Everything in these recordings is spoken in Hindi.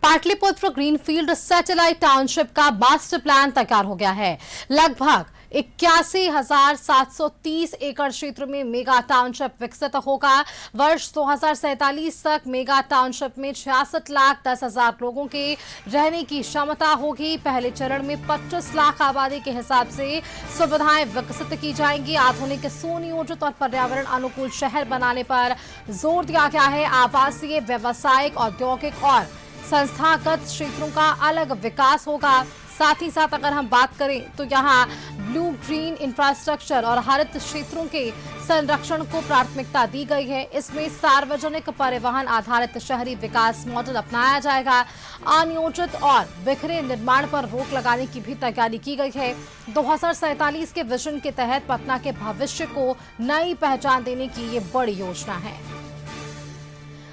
पाटलिपुत्र ग्रीनफील्ड सैटेलाइट टाउनशिप का मास्टर प्लान तैयार हो गया है। लगभग 81,730 एकड़ क्षेत्र में मेगा टाउनशिप विकसित होगा। वर्ष 2047 तक मेगा टाउनशिप में 66,10,000 लोगों के रहने की क्षमता होगी। पहले चरण में 25 लाख आबादी के हिसाब से सुविधाएं विकसित की जाएंगी। आधुनिक सुनियोजित और पर्यावरण अनुकूल शहर बनाने पर जोर दिया गया है। आवासीय, व्यावसायिक, औद्योगिक और संस्थागत क्षेत्रों का अलग विकास होगा। साथ ही साथ अगर हम बात करें तो यहाँ ब्लू ग्रीन इंफ्रास्ट्रक्चर और हरित क्षेत्रों के संरक्षण को प्राथमिकता दी गई है। इसमें सार्वजनिक परिवहन आधारित शहरी विकास मॉडल अपनाया जाएगा। अनियोजित और बिखरे निर्माण पर रोक लगाने की भी तैयारी की गई है। 2047 के विजन के तहत पटना के भविष्य को नई पहचान देने की ये बड़ी योजना है।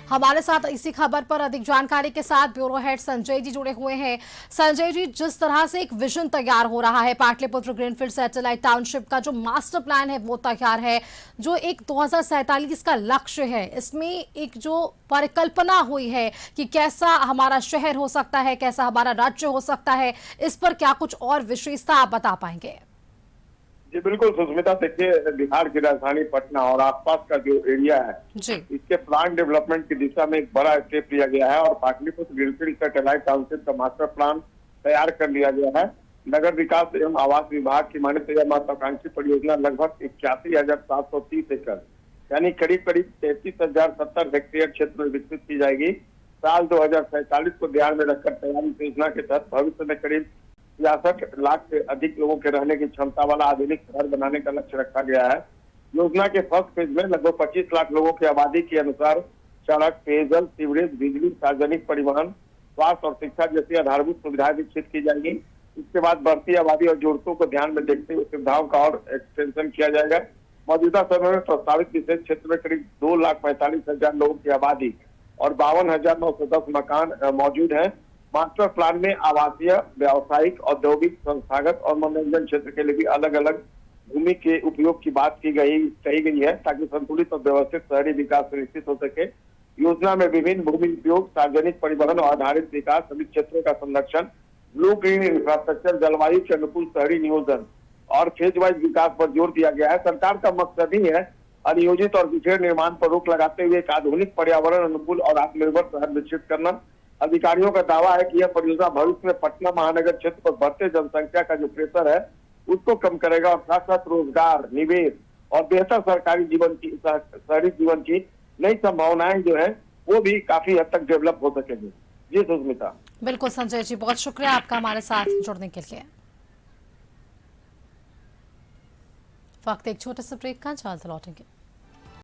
हमारे साथ इसी खबर पर अधिक जानकारी के साथ ब्यूरो हेड संजय जी जुड़े हुए हैं। संजय जी, जिस तरह से एक विजन तैयार हो रहा है, पाटलिपुत्र ग्रीनफील्ड सैटेलाइट टाउनशिप का जो मास्टर प्लान है वो तैयार है, जो एक 2047 का लक्ष्य है, इसमें एक जो परिकल्पना हुई है कि कैसा हमारा शहर हो सकता है, कैसा हमारा राज्य हो सकता है, इस पर क्या कुछ और विशेषता आप बता पाएंगे? जी बिल्कुल सुष्मिता, देखिए बिहार की राजधानी पटना और आसपास का जो एरिया है जी, इसके प्लान डेवलपमेंट की दिशा में एक बड़ा स्टेप लिया गया है और पाटलिपुत्र ग्रीनफील्ड सैटेलाइट टाउनशिप का मास्टर प्लान तैयार कर लिया गया है। नगर विकास एवं आवास विभाग की माने तो यह महत्वाकांक्षी परियोजना लगभग 81,730 एकड़ यानी करीब करीब 33,070 हेक्टेयर क्षेत्र में विकसित की जाएगी। साल 2047 को ध्यान में रखकर तैयारी योजना के तहत भविष्य में करीब 66 लाख से अधिक लोगों के रहने की क्षमता वाला आधुनिक शहर बनाने का लक्ष्य रखा गया है। योजना के फर्स्ट फेज में लगभग 25 लाख लोगों की आबादी के अनुसार सड़क, पेयजल, सीवरेज, बिजली, सार्वजनिक परिवहन, स्वास्थ्य और शिक्षा जैसी आधारभूत सुविधाएं विकसित की जाएंगी। इसके बाद बढ़ती आबादी और जरूरतों को ध्यान में देखते हुए सुविधाओं का और एक्सटेंशन किया जाएगा। मौजूदा समय में प्रस्तावित विशेष क्षेत्र में करीब 2,45,000 लोगों की आबादी और 52,910 मकान मौजूद है। मास्टर प्लान में आवासीय, व्यावसायिक, औद्योगिक, संस्थागत और मनोरंजन क्षेत्र के लिए भी अलग अलग भूमि के उपयोग की बात कही गई है ताकि संतुलित और व्यवस्थित शहरी विकास सुनिश्चित हो सके। योजना में विभिन्न भूमि उपयोग, सार्वजनिक परिवहन और आधारित विकास, सभी क्षेत्रों का संरक्षण, ब्लू ग्रीन इंफ्रास्ट्रक्चर, जलवायु के अनुकूल शहरी नियोजन और फेज वाइज विकास पर जोर दिया गया है। सरकार का मकसद ही है अनियोजित और बिखरे निर्माण पर रोक लगाते हुए एक आधुनिक, पर्यावरण अनुकूल और आत्मनिर्भर शहर विकसित करना। अधिकारियों का दावा है कि यह परियोजना भविष्य में पटना महानगर क्षेत्र पर बढ़ते जनसंख्या का जो प्रेशर है उसको कम करेगा और साथ साथ रोजगार, निवेश और बेहतर सरकारी जीवन की, शहरी जीवन की नई संभावनाएं जो है वो भी काफी हद तक डेवलप हो सकेंगी। जी सुष्मिता। बिल्कुल संजय जी, बहुत शुक्रिया आपका हमारे साथ जुड़ने के लिए। वक्त एक छोटे से ब्रेक का, जल्द लौटेंगे।